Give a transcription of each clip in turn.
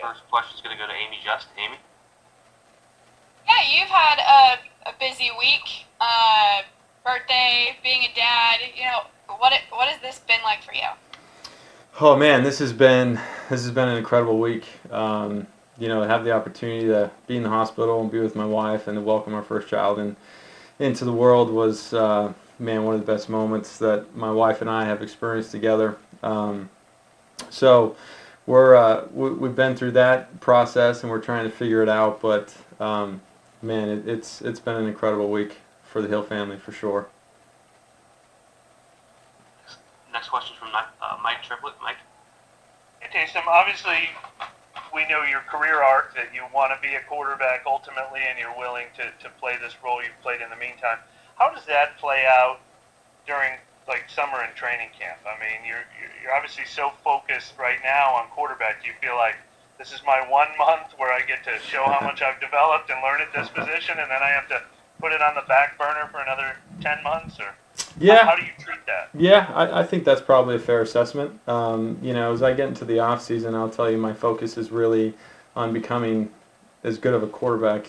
First question is going to go to Amy Just. Amy? Yeah, you've had a busy week. Birthday, being a dad. What has this been like for you? Oh man, this has been an incredible week. To have the opportunity to be in the hospital and be with my wife and to welcome our first child into the world was one of the best moments that my wife and I have experienced together. So we've been through that process and we're trying to figure it out. But it's been an incredible week for the Hill family for sure. Next question from Mike Triplett. Mike? Hey, Taysom, obviously we know your career arc, that you want to be a quarterback ultimately and you're willing to play this role you've played in the meantime. How does that play out during summer and training camp? I mean, you're obviously so focused right now on quarterback. Do you feel like this is my 1 month where I get to show how much I've developed and learn at this position, and then I have to put it on the back burner for another 10 months? Or yeah, how do you treat that? Yeah, I think that's probably a fair assessment. As I get into the off season, I'll tell you my focus is really on becoming as good of a quarterback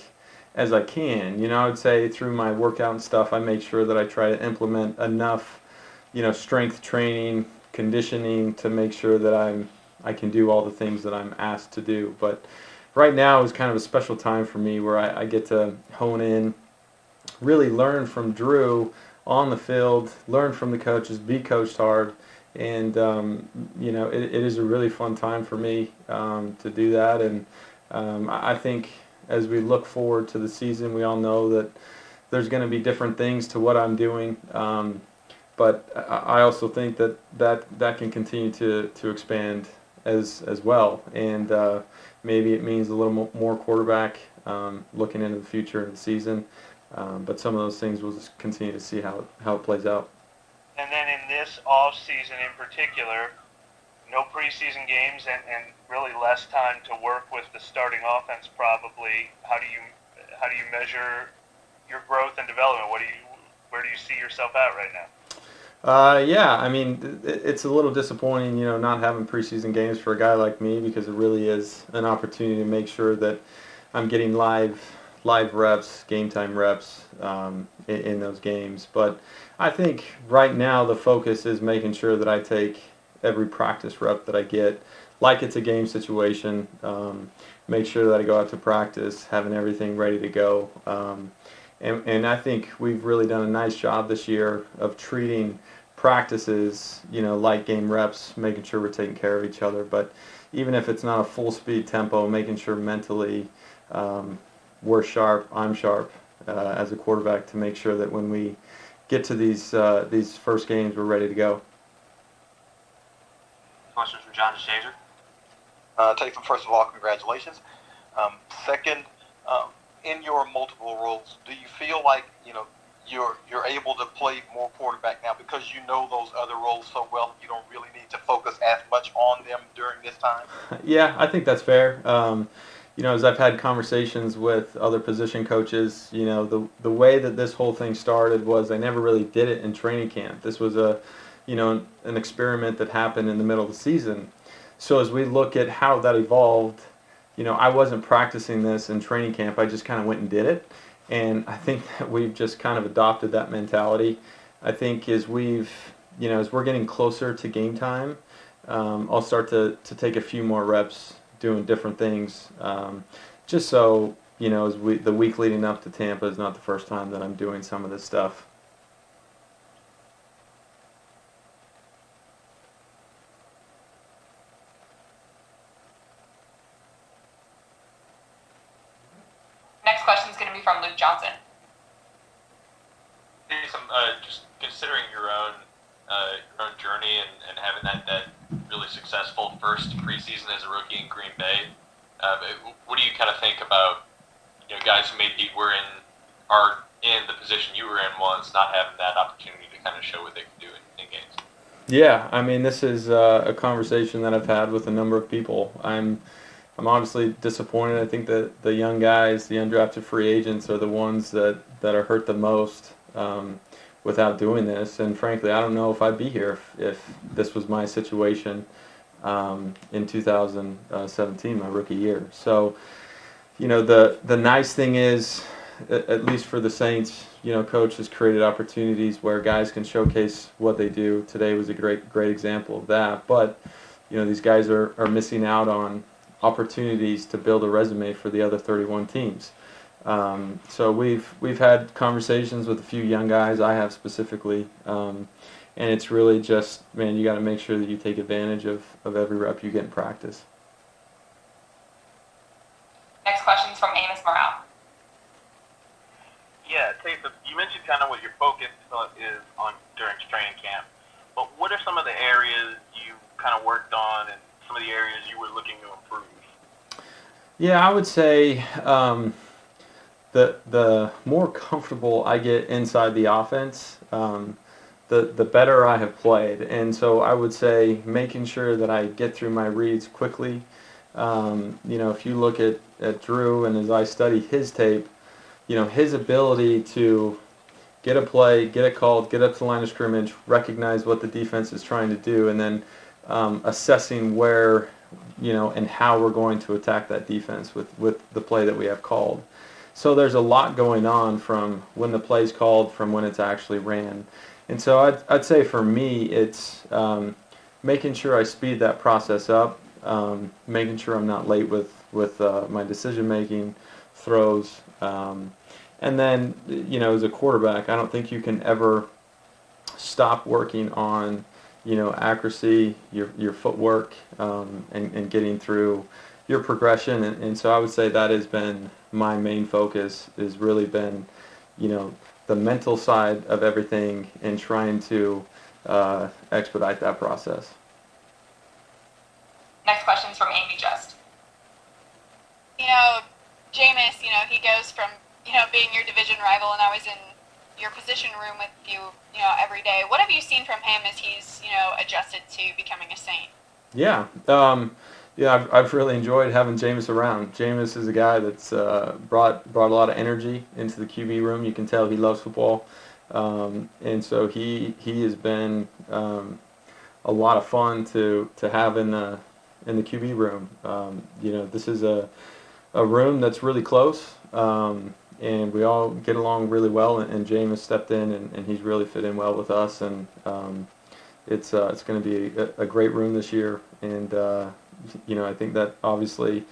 as I can. I would say through my workout and stuff, I make sure that I try to implement enough, strength training, conditioning to make sure that I can do all the things that I'm asked to do. But right now is kind of a special time for me where I get to hone in, really learn from Drew on the field, learn from the coaches, be coached hard, and it is a really fun time for me to do that. And I think as we look forward to the season, we all know that there's going to be different things to what I'm doing, but I also think that can continue to expand as well, and maybe it means a little more quarterback looking into the future of the season. But some of those things we'll just continue to see how it plays out. And then in this off season in particular, no preseason games and really less time to work with the starting offense probably. How do you measure your growth and development? Where do you see yourself at right now? It's a little disappointing, not having preseason games for a guy like me, because it really is an opportunity to make sure that I'm getting live reps, game time reps in those games. But I think right now the focus is making sure that I take every practice rep that I get like it's a game situation, make sure that I go out to practice having everything ready to go. And I think we've really done a nice job this year of treating practices, like game reps, making sure we're taking care of each other. But even if it's not a full speed tempo, making sure mentally we're sharp, I'm sharp as a quarterback to make sure that when we get to these first games, we're ready to go. Questions from John DeShazer? Taysom, first of all, congratulations. Second, in your multiple roles, do you feel like you're able to play more quarterback now because you know those other roles so well? You don't really need to focus as much on them during this time. Yeah, I think that's fair. As I've had conversations with other position coaches, the way that this whole thing started was I never really did it in training camp. This was an experiment that happened in the middle of the season. So as we look at how that evolved, I wasn't practicing this in training camp. I just kind of went and did it. And I think that we've just kind of adopted that mentality. I think as we're getting closer to game time, I'll start to take a few more reps doing different things, just so, as the week leading up to Tampa is not the first time that I'm doing some of this stuff. Next question is going to be from Luke Johnson. Just considering your own journey and having that really successful first preseason as a rookie in Green Bay, what do you kind of think about guys who maybe are in the position you were in once, not having that opportunity to kind of show what they can do in games? Yeah, this is a conversation that I've had with a number of people. I'm obviously disappointed. I think that the young guys, the undrafted free agents, are the ones that are hurt the most without doing this. And frankly, I don't know if I'd be here if this was my situation. in 2017, my rookie year. So, the nice thing is, at least for the Saints, Coach has created opportunities where guys can showcase what they do. Today was a great example of that. But, these guys are missing out on opportunities to build a resume for the other 31 teams. So we've had conversations with a few young guys, I have specifically, and it's really just, man, you got to make sure that you take advantage of every rep you get in practice. Next question is from Amos Morale. Yeah, Taysom, you mentioned kind of what your focus is on during training camp, but what are some of the areas you kind of worked on and some of the areas you were looking to improve? Yeah, I would say the more comfortable I get inside the offense, the better I have played. And so I would say making sure that I get through my reads quickly. If you look at Drew, and as I study his tape, his ability to get a play, get it called, get up to the line of scrimmage, recognize what the defense is trying to do, and then assessing where, and how we're going to attack that defense with the play that we have called. So there's a lot going on from when the play's called, from when it's actually ran. And so I'd say for me, it's making sure I speed that process up, making sure I'm not late with my decision-making, throws. And then, as a quarterback, I don't think you can ever stop working on, accuracy, your footwork, and getting through your progression. And so I would say that has been my main focus, has really been, the mental side of everything and trying to expedite that process. Next question is from Amy Just. Jameis, he goes from, being your division rival and always in your position room with you, every day. What have you seen from him as he's, adjusted to becoming a Saint? Yeah. I've really enjoyed having Jameis around. Jameis is a guy that's brought a lot of energy into the QB room. You can tell he loves football. And so he has been a lot of fun to have in the QB room. This is a room that's really close, and we all get along really well. And Jameis stepped in, and he's really fit in well with us. And it's going to be a great room this year. And I think that obviously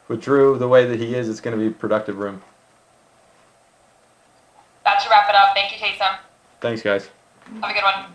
with Drew, the way that he is, it's going to be a productive room. That should wrap it up. Thank you, Taysom. Thanks, guys. Have a good one.